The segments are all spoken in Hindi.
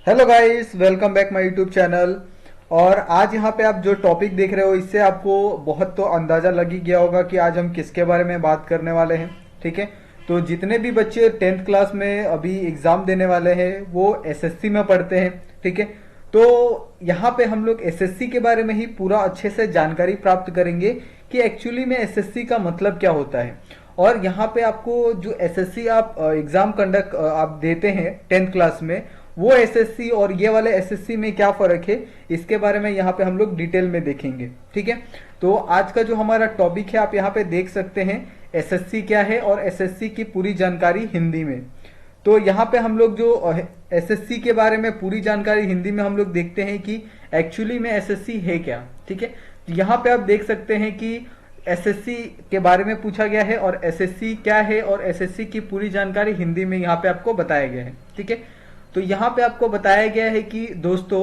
Hello guys, welcome back my YouTube channel. और आज यहाँ पे आप जो टॉपिक देख रहे हो इससे आपको बहुत तो अंदाज़ा लग ही गया होगा कि आज हम किसके बारे में बात करने वाले हैं। ठीक है, तो जितने भी बच्चे 10th क्लास में अभी एग्ज़ाम देने वाले हैं वो एसएससी में पढ़ते हैं। ठीक है, तो यहाँ पे हम लोग एसएससी के बारे में ही पूरा अच्छे से जानकारी प्राप्त करेंगे कि एक्चुअली में एसएससी का मतलब क्या होता है। और यहाँ पे आपको जो एसएससी आप एग्ज़ाम कंडक्ट आप देते हैं 10th क्लास में, वो एसएससी और ये वाले एसएससी में क्या फर्क है इसके बारे में यहाँ पे हम लोग डिटेल में देखेंगे। ठीक है, तो आज का जो हमारा टॉपिक है आप यहाँ पे देख सकते हैं, एसएससी क्या है और एसएससी की पूरी जानकारी हिंदी में। तो यहाँ पे हम लोग जो एसएससी के बारे में पूरी जानकारी हिंदी में हम लोग देखते हैं कि एक्चुअली में एसएससी है क्या। ठीक है, यहाँ पे आप देख सकते हैं कि एसएससी के बारे में पूछा गया है और एसएससी क्या है और एसएससी की पूरी जानकारी हिंदी में यहाँ पे आपको बताया गया है। ठीक है, तो यहाँ पे आपको बताया गया है कि दोस्तों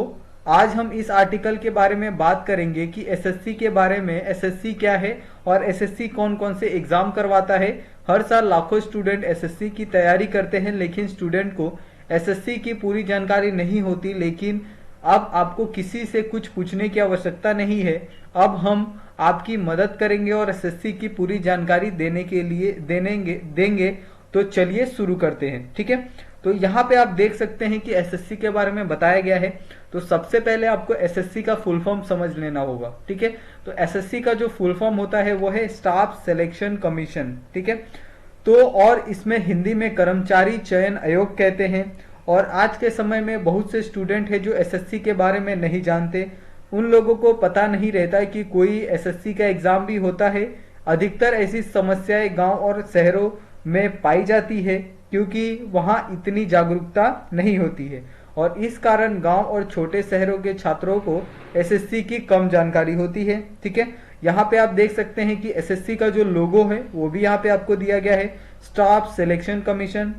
आज हम इस आर्टिकल के बारे में बात करेंगे कि एसएससी के बारे में, एसएससी क्या है और एसएससी कौन कौन से एग्जाम करवाता है। हर साल लाखों स्टूडेंट एसएससी की तैयारी करते हैं लेकिन स्टूडेंट को एसएससी की पूरी जानकारी नहीं होती। लेकिन अब आपको किसी से कुछ पूछने की आवश्यकता नहीं है, अब हम आपकी मदद करेंगे और एसएससी की पूरी जानकारी देने के लिए देंगे। तो चलिए शुरू करते हैं। ठीक है, तो यहाँ पे आप देख सकते हैं कि एसएससी के बारे में बताया गया है। तो सबसे पहले आपको एसएससी का फुल फॉर्म समझ लेना होगा। ठीक है, तो एसएससी का जो फुल फॉर्म होता है वो है स्टाफ सिलेक्शन कमीशन। ठीक है, तो और इसमें हिंदी में कर्मचारी चयन आयोग कहते हैं। और आज के समय में बहुत से स्टूडेंट हैं जो एसएससी के बारे में नहीं जानते, उन लोगों को पता नहीं रहता है कि कोई एसएससी का एग्जाम भी होता है। अधिकतर ऐसी समस्याएं गांव और शहरों में पाई जाती है क्योंकि वहां इतनी जागरूकता नहीं होती है और इस कारण गांव और छोटे शहरों के छात्रों को एसएससी की कम जानकारी होती है। ठीक है, यहाँ पे आप देख सकते हैं कि एसएससी का जो लोगो है वो भी यहाँ पे आपको दिया गया है, स्टाफ सिलेक्शन कमीशन।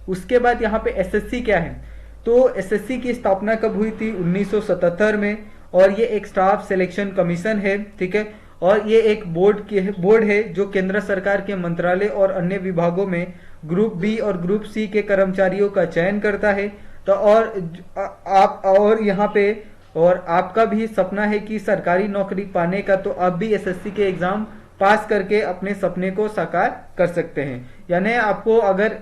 उसके बाद यहाँ पे एसएससी क्या है, तो एसएससी की स्थापना कब हुई थी? 1977 में। और ये एक स्टाफ सिलेक्शन कमीशन है। ठीक है, और ये एक बोर्ड है जो केंद्र सरकार के मंत्रालय और अन्य विभागों में ग्रुप बी और ग्रुप सी के कर्मचारियों का चयन करता है। तो और आप और यहाँ पे और आपका भी सपना है कि सरकारी नौकरी पाने का, तो आप भी एसएससी के एग्जाम पास करके अपने सपने को साकार कर सकते हैं। यानी आपको अगर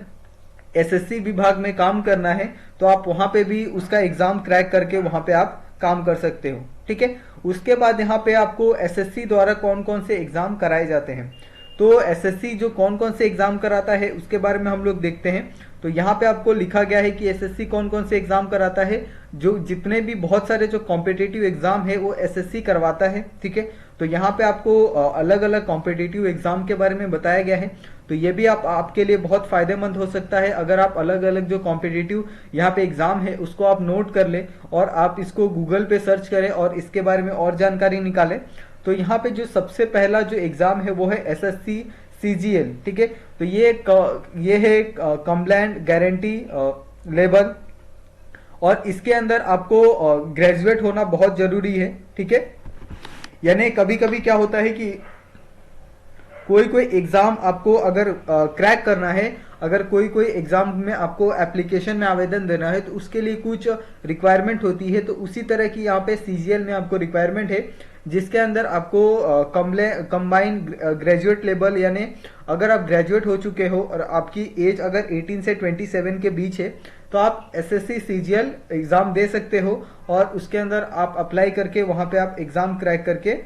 एसएससी विभाग में काम करना है तो आप वहां पे भी उसका एग्जाम क्रैक करके वहां पे आप काम कर सकते हो। ठीक है, उसके बाद यहाँ पे आपको एसएससी द्वारा कौन कौन से एग्जाम कराए जाते हैं। तो एसएससी जो कौन कौन से एग्जाम कराता है उसके बारे में हम लोग देखते हैं। तो यहाँ पे आपको लिखा गया है कि एसएससी कौन कौन से एग्जाम कराता है। जो जितने भी बहुत सारे जो कॉम्पिटिटिव एग्जाम है वो एसएससी करवाता है। ठीक है, तो यहाँ पे आपको अलग अलग कॉम्पिटिटिव एग्जाम के बारे में बताया गया है। तो ये भी आपके लिए बहुत फायदेमंद हो सकता है अगर आप अलग अलग जो कॉम्पिटिटिव यहाँ पे एग्जाम है उसको आप नोट कर ले और आप इसको गूगल पे सर्च करें और इसके बारे में और जानकारी निकालें। तो यहाँ पे जो सबसे पहला जो एग्जाम है वो है एसएससी सीजीएल। ठीक है, तो ये है कंप्लेंट गारंटी लेवल और इसके अंदर आपको ग्रेजुएट होना बहुत जरूरी है। ठीक है, यानी कभी कभी क्या होता है कि कोई एग्जाम आपको अगर क्रैक करना है, अगर कोई एग्जाम में आपको एप्लीकेशन में आवेदन देना है तो उसके लिए कुछ रिक्वायरमेंट होती है। तो उसी तरह की यहाँ पे सीजीएल में आपको रिक्वायरमेंट है जिसके अंदर आपको कंबाइन ग्रेजुएट लेवल, यानी अगर आप ग्रेजुएट हो चुके हो और आपकी एज अगर 18 से 27 के बीच है तो आप एसएससी सीजीएल एग्जाम दे सकते हो और उसके अंदर आप अप्लाई करके वहां पे आप एग्जाम क्रैक करके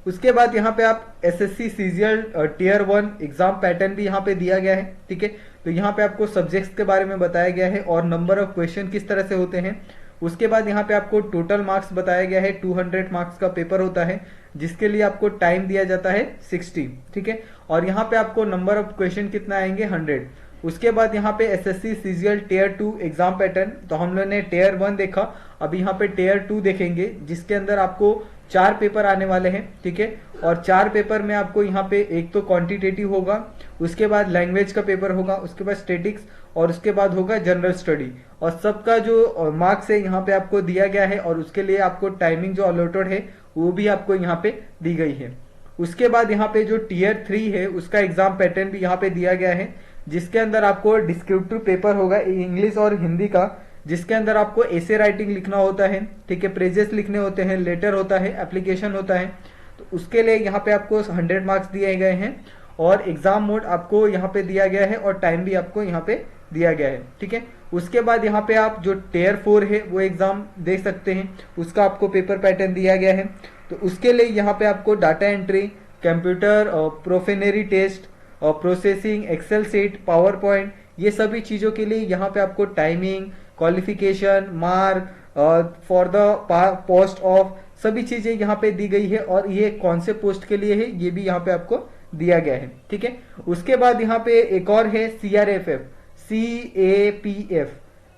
उसके बाद यहाँ पे आप SSC CGL tier 1 exam pattern भी यहाँ पे दिया गया है। ठीक है, तो यहाँ पे आपको सब्जेक्ट्स के बारे में बताया गया है और नंबर ऑफ क्वेश्चन किस तरह से होते हैं। उसके बाद यहाँ पे आपको टोटल मार्क्स बताया गया है। 200 मार्क्स का पेपर होता है जिसके लिए आपको टाइम दिया जाता है 60। ठीक है, और यहाँ पे आपको नंबर ऑफ क्वेश्चन कितना आएंगे? 100। उसके बाद यहाँ पे SSC CGL tier 2 exam pattern, तो हम लोगों ने टीयर 1 देखा, अब यहाँ पे टीयर 2 देखेंगे जिसके अंदर आपको 4 पेपर आने वाले हैं। ठीक है, और 4 पेपर में आपको यहाँ पे एक तो क्वांटिटेटिव होगा, उसके बाद लैंग्वेज का पेपर होगा, उसके बाद स्टेटिक्स और उसके बाद होगा जनरल स्टडी। और सबका जो मार्क्स है यहाँ पे आपको दिया गया है और उसके लिए आपको टाइमिंग जो अलॉटेड है वो भी आपको यहाँ पे दी गई है। उसके बाद यहाँ पे जो टीयर 3 है उसका एग्जाम पैटर्न भी यहाँ पे दिया गया है जिसके अंदर आपको डिस्क्रिप्टिव पेपर होगा इंग्लिश और हिंदी का, जिसके अंदर आपको ऐसे राइटिंग लिखना होता है, ठीक है, प्रेजेस लिखने होते हैं, लेटर होता है, एप्लीकेशन होता है। तो उसके लिए यहाँ पे आपको 100 मार्क्स दिए गए हैं और एग्जाम मोड आपको यहाँ पे दिया गया है और टाइम भी आपको यहाँ पे दिया गया है, ठीक है। उसके बाद यहाँ पे आप जो टियर 4 है वो एग्जाम दे सकते हैं, उसका आपको पेपर पैटर्न दिया गया है। तो उसके लिए यहाँ पे आपको data entry, computer proficiency test, processing, Excel sheet, PowerPoint, ये सभी चीज़ों के लिए यहाँ पे आपको timing, qualification, mark for the post of, सभी चीज़ें यहाँ पे दी गई है और ये कौन से पोस्ट के लिए है ये भी यहाँ पे आपको दिया गया है, ठीक है। उसके बाद यहाँ पे एक और है CRFF, CAPF,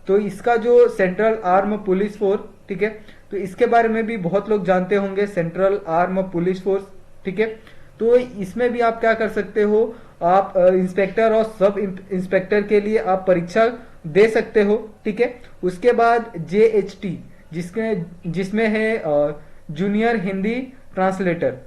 तो इसका जो सेंट्रल आर्म पुलिस फोर्स, ठीक है, तो इसके बारे में भी बहुत लोग जानते होंगे, सेंट्रल आर्म पुलिस फोर्स, ठीक है। तो इसमें भी आप क्या कर सकते हो, आप इंस्पेक्टर और सब इंस्पेक्टर के लिए आप परीक्षा दे सकते हो, ठीक है। उसके बाद JHT, जिसमें है जूनियर हिंदी ट्रांसलेटर,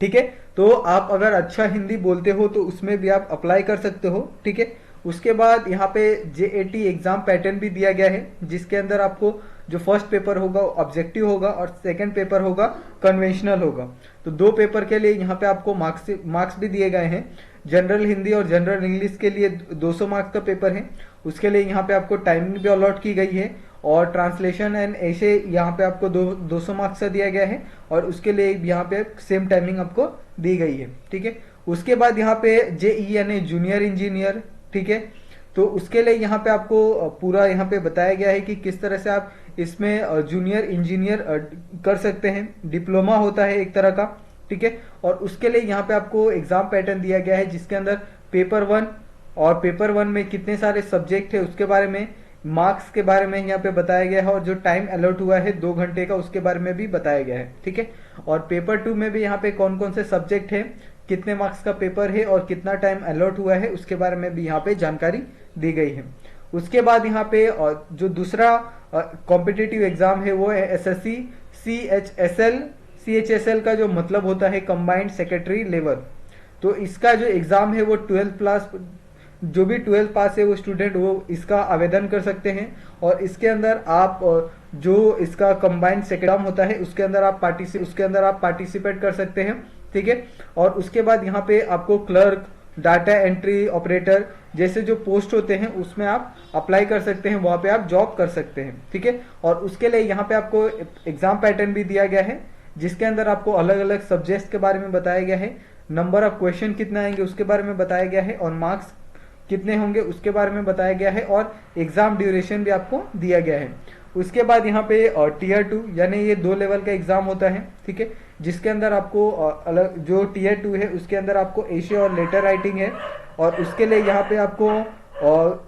ठीक है। तो आप अगर अच्छा हिंदी बोलते हो तो उसमें भी आप अप्लाई कर सकते हो, ठीक है। उसके बाद यहाँ पे JAT एग्जाम पैटर्न भी दिया गया है, जिसके अंदर आपको जो फर्स्ट पेपर होगा ऑब्जेक्टिव होगा और सेकंड पेपर होगा कन्वेंशनल होगा। तो दो पेपर के लिए यहाँ पे आपको मार्क्स भी दिए गए हैं। जनरल हिंदी और जनरल इंग्लिश के लिए 200 मार्क्स का पेपर है, उसके लिए यहाँ पे आपको टाइमिंग भी अलॉट की गई है और ट्रांसलेशन एंड ऐसे यहाँ पे आपको 200 मार्क्स का दिया गया है और उसके लिए यहाँ पे सेम टाइमिंग आपको दी गई है, ठीक है। उसके बाद यहाँ पे JEE यानी जूनियर इंजीनियर, ठीक है, तो उसके लिए यहाँ पे आपको पूरा यहाँ पे बताया गया है कि किस तरह से आप इसमें जूनियर इंजीनियर कर सकते हैं। डिप्लोमा होता है एक तरह का, ठीक है, और उसके लिए यहाँ पे आपको एग्जाम पैटर्न दिया गया है, जिसके अंदर पेपर 1 और पेपर 1 में कितने सारे सब्जेक्ट है उसके बारे में, मार्क्स के बारे में यहाँ पे बताया गया है और जो टाइम अलॉट हुआ है 2 घंटे का उसके बारे में भी बताया गया है, ठीक है। और पेपर 2 में भी यहाँ पे कौन कौन से सब्जेक्ट है, कितने मार्क्स का पेपर है और कितना टाइम अलॉट हुआ है उसके बारे में भी यहाँ पे जानकारी दी गई है। उसके बाद यहाँ पे जो दूसरा कॉम्पिटिटिव एग्जाम है वो है SSC CHSL का जो मतलब होता है कंबाइंड सेक्रेटरी लेवल। तो इसका जो एग्जाम है वो 12 प्लस, जो भी 12 पास है वो स्टूडेंट वो इसका आवेदन कर सकते हैं और इसके अंदर आप जो इसका कंबाइंड एग्जाम होता है उसके अंदर आप पार्टिसिपेट कर सकते हैं, ठीक है। और उसके बाद यहाँ पे आपको क्लर्क, डाटा एंट्री ऑपरेटर जैसे जो पोस्ट होते हैं उसमें आप अप्लाई कर सकते हैं, वहां पे आप जॉब कर सकते हैं, ठीक है। और उसके लिए यहाँ पे आपको एग्जाम पैटर्न भी दिया गया है, जिसके अंदर आपको अलग अलग सब्जेक्ट्स के बारे में बताया गया है, नंबर ऑफ क्वेश्चन कितना आएंगे उसके बारे में बताया गया है और मार्क्स कितने होंगे उसके बारे में बताया गया है और एग्जाम ड्यूरेशन भी आपको दिया गया है। उसके बाद यहाँ पे टियर 2 यानी ये 2 लेवल का एग्जाम होता है, ठीक है, जिसके अंदर आपको अलग जो टियर 2 है उसके अंदर आपको एशे और लेटर राइटिंग है और उसके लिए यहाँ पे आपको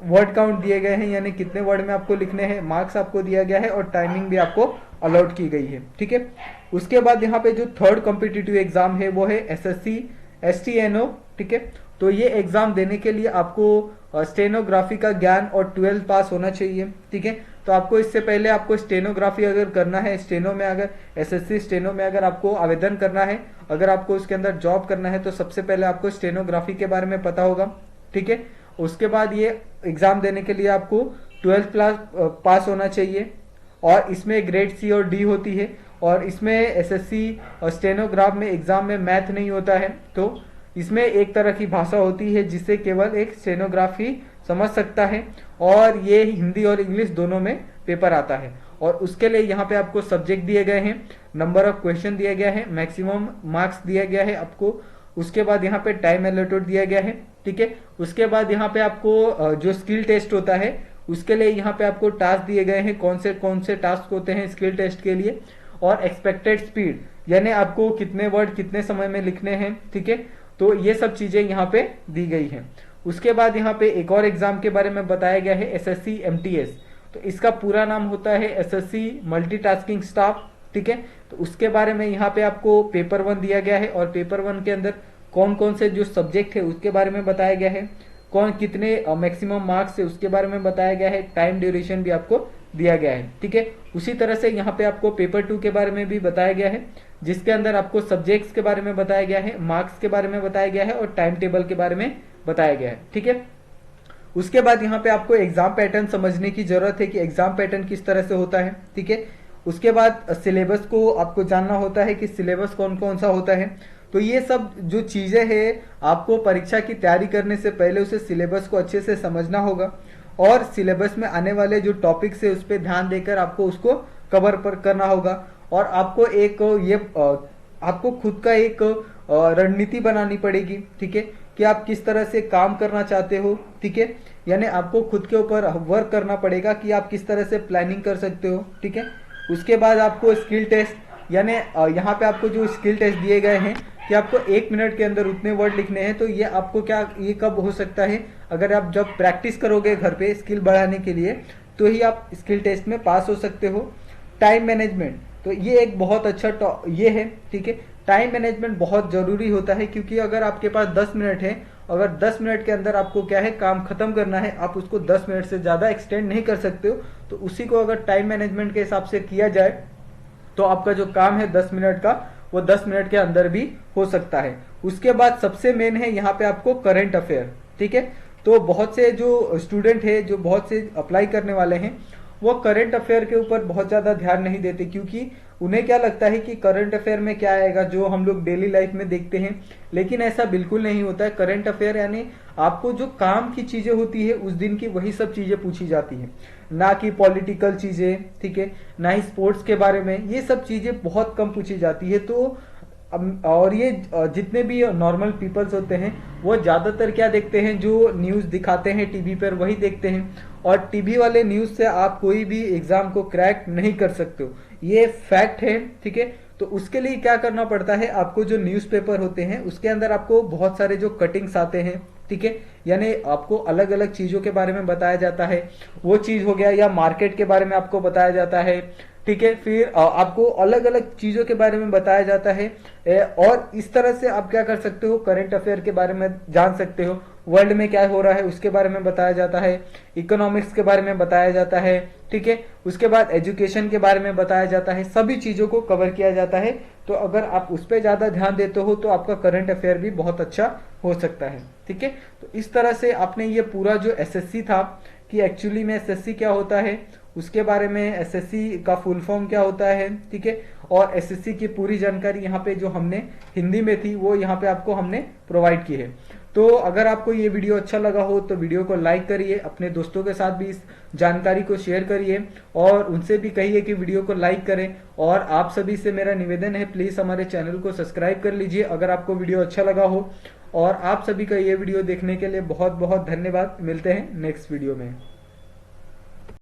वर्ड काउंट दिए गए हैं, यानी कितने वर्ड में आपको लिखने हैं, मार्क्स आपको दिया गया है और टाइमिंग भी आपको अलॉट की गई है, ठीक है। उसके बाद यहाँ पे जो थर्ड कॉम्पिटिटिव एग्जाम है वो है SSC STNO, ठीक है। तो ये एग्जाम देने के लिए आपको स्टेनोग्राफी का ज्ञान और 12 पास होना चाहिए, ठीक है। तो आपको इससे पहले आपको स्टेनोग्राफी अगर करना है, स्टेनो में अगर SSC स्टेनो में अगर आपको आवेदन करना है, अगर आपको उसके अंदर जॉब करना है तो सबसे पहले आपको स्टेनोग्राफी के बारे में पता होगा, ठीक है। उसके बाद ये एग्जाम देने के लिए आपको 12 क्लास पास होना चाहिए और इसमें ग्रेड C और D होती है और इसमें SSC और स्टेनोग्राफ में एग्जाम में मैथ नहीं होता है, तो इसमें एक तरह की भाषा होती है जिससे केवल एक स्टेनोग्राफी समझ सकता है और ये हिंदी और इंग्लिश दोनों में पेपर आता है। और उसके लिए यहाँ पे आपको सब्जेक्ट दिए गए हैं, नंबर ऑफ क्वेश्चन दिया गया है, मैक्सिमम मार्क्स दिया गया है आपको, उसके बाद यहाँ पे टाइम एलोटेड दिया गया है, ठीक है। उसके बाद यहाँ पे आपको जो स्किल टेस्ट होता है उसके लिए यहाँ पे आपको टास्क दिए गए हैं, कौन से टास्क होते हैं स्किल टेस्ट के लिए, और एक्सपेक्टेड स्पीड यानी आपको कितने वर्ड कितने समय में लिखने हैं, ठीक है। तो ये सब चीजें यहाँ पे दी गई हैं। उसके बाद यहाँ पे एक और एग्जाम के बारे में बताया गया है SSC MTS, तो इसका पूरा नाम होता है SSC मल्टीटास्किंग स्टाफ, ठीक है। तो उसके बारे में यहाँ पे आपको पेपर 1 दिया गया है और पेपर 1 के अंदर कौन कौन से जो सब्जेक्ट है उसके बारे में बताया गया है, कौन कितने मैक्सिमम मार्क्स है उसके बारे में बताया गया है, टाइम ड्यूरेशन भी आपको दिया गया है, ठीक है। उसी तरह से यहाँ पे आपको पेपर 2 के बारे में भी बताया गया है, जिसके अंदर आपको सब्जेक्ट्स के बारे में बताया गया है, मार्क्स के बारे में बताया गया है और टाइम टेबल के बारे में बताया गया है, ठीक है। उसके बाद यहाँ पे आपको एग्जाम पैटर्न समझने की जरूरत है कि एग्जाम पैटर्न किस तरह से होता है, ठीक है। उसके बाद सिलेबस को आपको जानना होता है कि सिलेबस कौन कौन सा होता है। तो ये सब जो चीजें हैं आपको परीक्षा की तैयारी करने से पहले उसे सिलेबस को अच्छे से समझना होगा और सिलेबस में आने वाले जो टॉपिक्स है उस पर ध्यान देकर आपको उसको कवर पर करना होगा। और आपको एक ये आपको खुद का एक रणनीति बनानी पड़ेगी, ठीक है, कि आप किस तरह से काम करना चाहते हो, ठीक है। यानी आपको खुद के ऊपर वर्क करना पड़ेगा कि आप किस तरह से प्लानिंग कर सकते हो, ठीक है। उसके बाद आपको स्किल टेस्ट, यानी यहाँ पे आपको जो स्किल टेस्ट दिए गए हैं कि आपको 1 मिनट के अंदर उतने वर्ड लिखने हैं। तो ये आपको क्या, ये कब हो सकता है, अगर आप जब प्रैक्टिस करोगे घर पे स्किल बढ़ाने के लिए, तो ही आप स्किल टेस्ट में पास हो सकते हो। टाइम मैनेजमेंट, तो ये एक बहुत अच्छा ये है, ठीक है। टाइम मैनेजमेंट बहुत जरूरी होता है क्योंकि अगर आपके पास 10 मिनट है, अगर 10 मिनट के अंदर आपको क्या है काम खत्म करना है, आप उसको 10 मिनट से ज्यादा एक्सटेंड नहीं कर सकते हो। तो उसी को अगर टाइम मैनेजमेंट के हिसाब से किया जाए तो आपका जो काम है 10 मिनट का वो 10 मिनट के अंदर भी हो सकता है। उसके बाद सबसे मेन है यहाँ पे आपको करंट अफेयर, ठीक है। तो बहुत से जो स्टूडेंट है, जो बहुत से अप्लाई करने वाले हैं, वो करंट अफेयर के ऊपर बहुत ज्यादा ध्यान नहीं देते क्योंकि उन्हें क्या लगता है कि करंट अफेयर में क्या आएगा जो हम लोग डेली लाइफ में देखते हैं। लेकिन ऐसा बिल्कुल नहीं होता है। करंट अफेयर यानी आपको जो काम की चीजें होती है उस दिन की वही सब चीजें पूछी जाती है, ना कि पॉलिटिकल चीजें, ठीक है, ना ही स्पोर्ट्स के बारे में। ये सब चीजें बहुत कम पूछी जाती है। तो और ये जितने भी नॉर्मल पीपल्स होते हैं वो ज्यादातर क्या देखते हैं, जो न्यूज दिखाते हैं टीवी पर वही देखते हैं। और टीवी वाले न्यूज से आप कोई भी एग्जाम को क्रैक नहीं कर सकते हो, ये फैक्ट है, ठीक है। तो उसके लिए क्या करना पड़ता है, आपको जो न्यूज़पेपर होते हैं उसके अंदर आपको बहुत सारे जो कटिंग्स आते हैं, ठीक है, यानी आपको अलग अलग चीजों के बारे में बताया जाता है। वो चीज हो गया, या मार्केट के बारे में आपको बताया जाता है, ठीक है। फिर आपको अलग अलग चीजों के बारे में बताया जाता है। और इस तरह से आप क्या कर सकते हो, करंट अफेयर के बारे में जान सकते हो। वर्ल्ड में क्या हो रहा है उसके बारे में बताया जाता है, इकोनॉमिक्स के बारे में बताया जाता है, ठीक है। उसके बाद एजुकेशन के बारे में बताया जाता है, सभी चीजों को कवर किया जाता है। तो अगर आप उस पर ज्यादा ध्यान देते हो तो आपका करंट अफेयर भी बहुत अच्छा हो सकता है, ठीक है। तो इस तरह से आपने ये पूरा जो एसएससी था कि एक्चुअली में एसएससी क्या होता है, उसके बारे में, एसएससी का फुल फॉर्म क्या होता है, ठीक है, और एसएससी की पूरी जानकारी यहाँ पे जो हमने हिंदी में थी वो यहाँ पे आपको हमने प्रोवाइड की है। तो अगर आपको ये वीडियो अच्छा लगा हो तो वीडियो को लाइक करिए, अपने दोस्तों के साथ भी इस जानकारी को शेयर करिए और उनसे भी कहिए कि वीडियो को लाइक करें। और आप सभी से मेरा निवेदन है, प्लीज हमारे चैनल को सब्सक्राइब कर लीजिए अगर आपको वीडियो अच्छा लगा हो। और आप सभी का ये वीडियो देखने के लिए बहुत बहुत धन्यवाद। मिलते हैं नेक्स्ट वीडियो में।